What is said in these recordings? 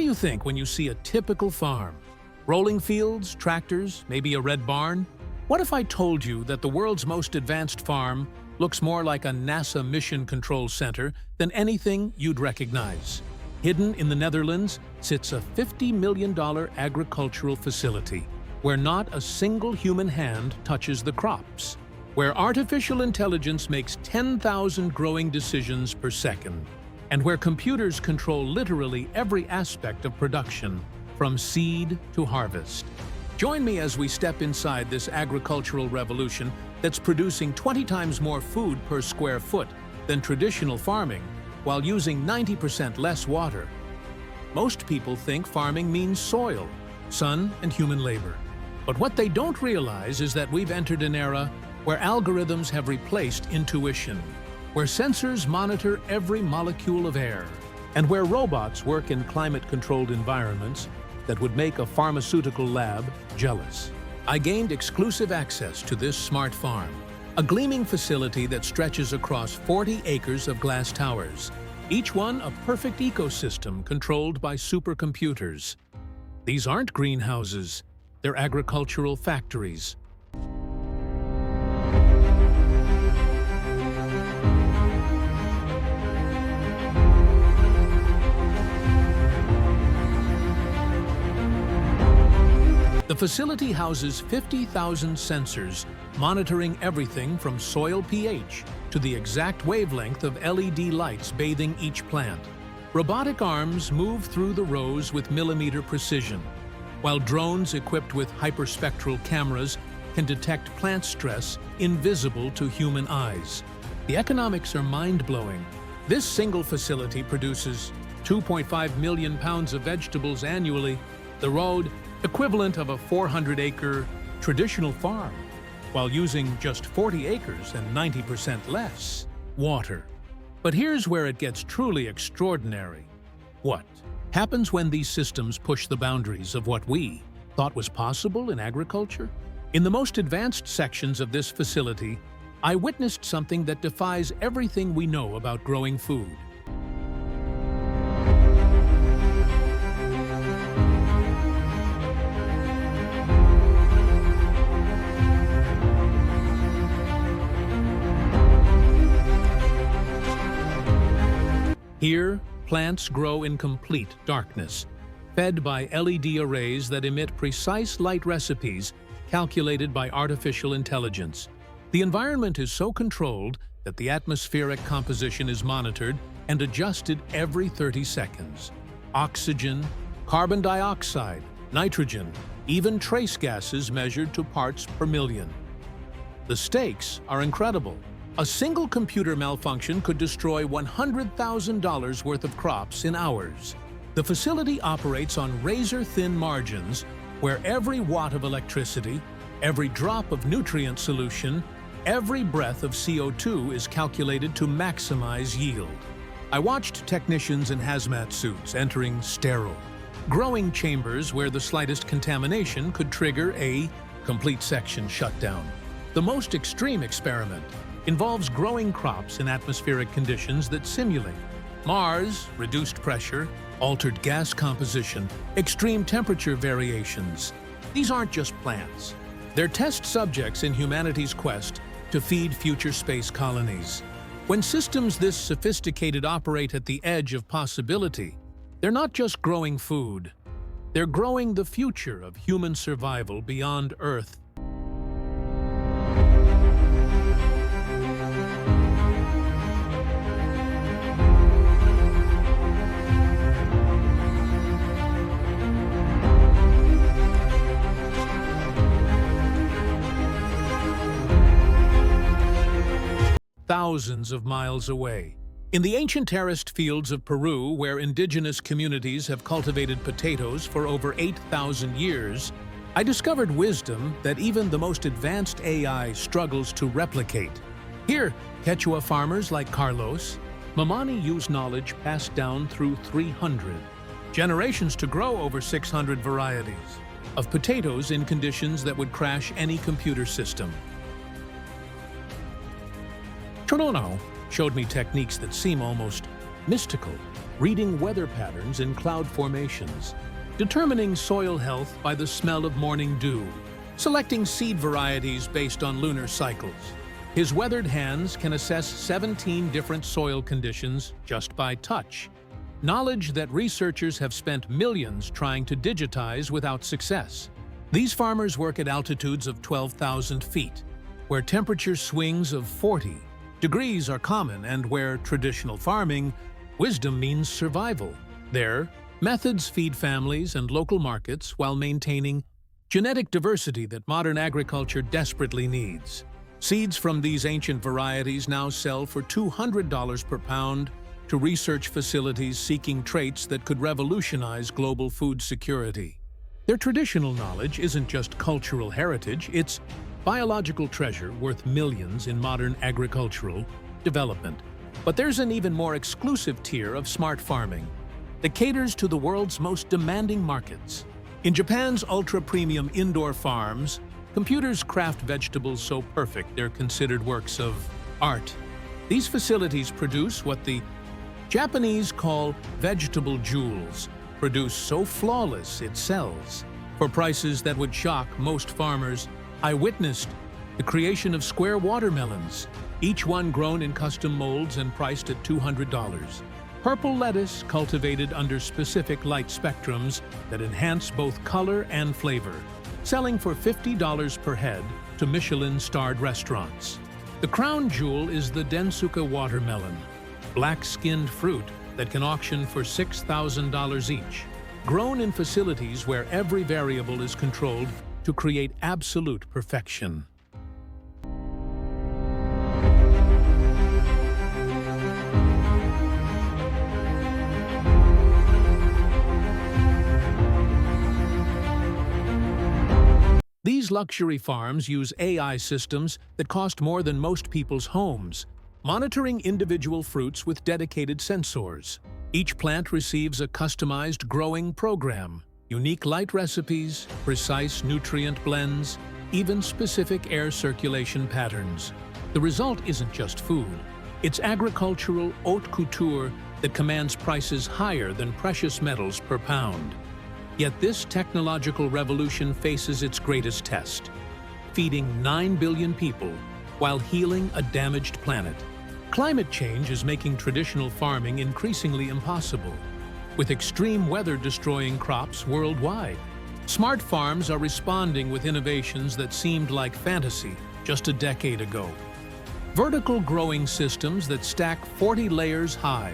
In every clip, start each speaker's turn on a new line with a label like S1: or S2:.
S1: you think when you see a typical farm? Rolling fields, tractors, maybe a red barn? What if I told you that the world's most advanced farm looks more like a NASA mission control center than anything you'd recognize? Hidden in the Netherlands sits a $50 million agricultural facility where not a single human hand touches the crops, where artificial intelligence makes 10,000 growing decisions per second, and where computers control literally every aspect of production, from seed to harvest. Join me as we step inside this agricultural revolution that's producing 20 times more food per square foot than traditional farming, while using 90% less water. Most people think farming means soil, sun, and human labor. But what they don't realize is that we've entered an era where algorithms have replaced intuition, where sensors monitor every molecule of air, and where robots work in climate-controlled environments that would make a pharmaceutical lab jealous. I gained exclusive access to this smart farm, a gleaming facility that stretches across 40 acres of glass towers, each one a perfect ecosystem controlled by supercomputers. These aren't greenhouses, they're agricultural factories. The facility houses 50,000 sensors, monitoring everything from soil pH to the exact wavelength of LED lights bathing each plant. Robotic arms move through the rows with millimeter precision, while drones equipped with hyperspectral cameras can detect plant stress invisible to human eyes. The economics are mind-blowing. This single facility produces 2.5 million pounds of vegetables annually, the road equivalent of a 400-acre traditional farm, while using just 40 acres and 90% less water. But here's where it gets truly extraordinary. What happens when these systems push the boundaries of what we thought was possible in agriculture? In the most advanced sections of this facility, I witnessed something that defies everything we know about growing food. Here, plants grow in complete darkness, fed by LED arrays that emit precise light recipes calculated by artificial intelligence. The environment is so controlled that the atmospheric composition is monitored and adjusted every 30 seconds. Oxygen, carbon dioxide, nitrogen, even trace gases measured to parts per million. The stakes are incredible. A single computer malfunction could destroy $100,000 worth of crops in hours. The facility operates on razor-thin margins where every watt of electricity, every drop of nutrient solution, every breath of CO2 is calculated to maximize yield. I watched technicians in hazmat suits entering sterile, growing chambers where the slightest contamination could trigger a complete section shutdown. The most extreme experiment involves growing crops in atmospheric conditions that simulate Mars, reduced pressure, altered gas composition, extreme temperature variations. These aren't just plants. They're test subjects in humanity's quest to feed future space colonies. When systems this sophisticated operate at the edge of possibility, they're not just growing food. They're growing the future of human survival beyond Earth. Thousands of miles away. In the ancient terraced fields of Peru, where indigenous communities have cultivated potatoes for over 8,000 years, I discovered wisdom that even the most advanced AI struggles to replicate. Here, Quechua farmers like Carlos, Mamani use knowledge passed down through 300 generations to grow over 600 varieties of potatoes in conditions that would crash any computer system. Cholono showed me techniques that seem almost mystical. reading weather patterns in cloud formations, determining soil health by the smell of morning dew, selecting seed varieties based on lunar cycles. His weathered hands can assess 17 different soil conditions just by touch, knowledge that researchers have spent millions trying to digitize without success. These farmers work at altitudes of 12,000 feet, where temperature swings of 40 degrees are common and where traditional farming wisdom means survival. Their methods feed families and local markets while maintaining genetic diversity that modern agriculture desperately needs. Seeds from these ancient varieties now sell for $200 per pound to research facilities seeking traits that could revolutionize global food security. Their traditional knowledge isn't just cultural heritage, it's biological treasure worth millions in modern agricultural development. But there's an even more exclusive tier of smart farming that caters to the world's most demanding markets. In Japan's ultra-premium indoor farms, computers craft vegetables so perfect they're considered works of art. These facilities produce what the Japanese call vegetable jewels, produced so flawless it sells. For prices that would shock most farmers, I witnessed the creation of square watermelons, each one grown in custom molds and priced at $200. Purple lettuce cultivated under specific light spectrums that enhance both color and flavor, selling for $50 per head to Michelin-starred restaurants. The crown jewel is the Densuka watermelon, black-skinned fruit that can auction for $6,000 each, grown in facilities where every variable is controlled to create absolute perfection. These luxury farms use AI systems that cost more than most people's homes, monitoring individual fruits with dedicated sensors. Each plant receives a customized growing program, unique light recipes, precise nutrient blends, even specific air circulation patterns. The result isn't just food. It's agricultural haute couture that commands prices higher than precious metals per pound. Yet this technological revolution faces its greatest test, feeding 9 billion people while healing a damaged planet. Climate change is making traditional farming increasingly impossible, with extreme weather destroying crops worldwide. Smart farms are responding with innovations that seemed like fantasy just a decade ago. Vertical growing systems that stack 40 layers high,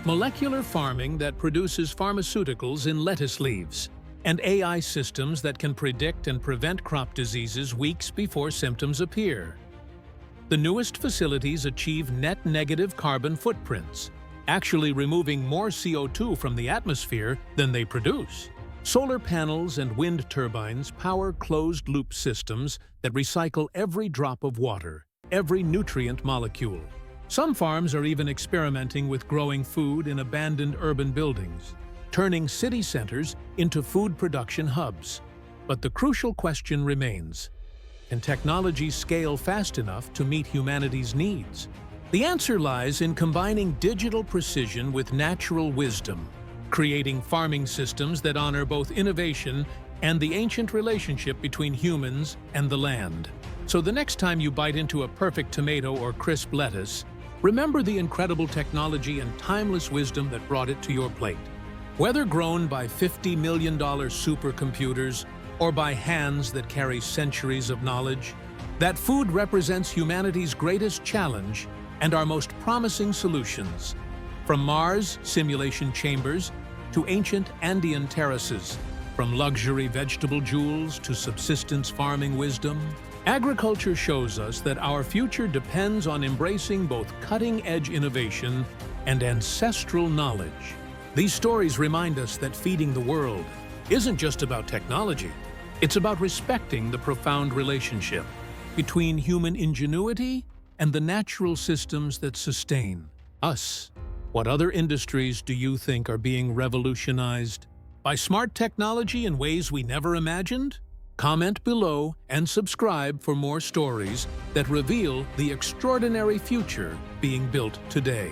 S1: molecular farming that produces pharmaceuticals in lettuce leaves, and AI systems that can predict and prevent crop diseases weeks before symptoms appear. The newest facilities achieve net negative carbon footprints, actually removing more CO2 from the atmosphere than they produce. Solar panels and wind turbines power closed-loop systems that recycle every drop of water, every nutrient molecule. Some farms are even experimenting with growing food in abandoned urban buildings, turning city centers into food production hubs. But the crucial question remains: can technology scale fast enough to meet humanity's needs? The answer lies in combining digital precision with natural wisdom, creating farming systems that honor both innovation and the ancient relationship between humans and the land. So the next time you bite into a perfect tomato or crisp lettuce, remember the incredible technology and timeless wisdom that brought it to your plate. Whether grown by $50 million supercomputers or by hands that carry centuries of knowledge, that food represents humanity's greatest challenge and our most promising solutions. From Mars simulation chambers to ancient Andean terraces, from luxury vegetable jewels to subsistence farming wisdom, agriculture shows us that our future depends on embracing both cutting-edge innovation and ancestral knowledge. These stories remind us that feeding the world isn't just about technology. It's about respecting the profound relationship between human ingenuity and the natural systems that sustain us. What other industries do you think are being revolutionized by smart technology in ways we never imagined? Comment below and subscribe for more stories that reveal the extraordinary future being built today.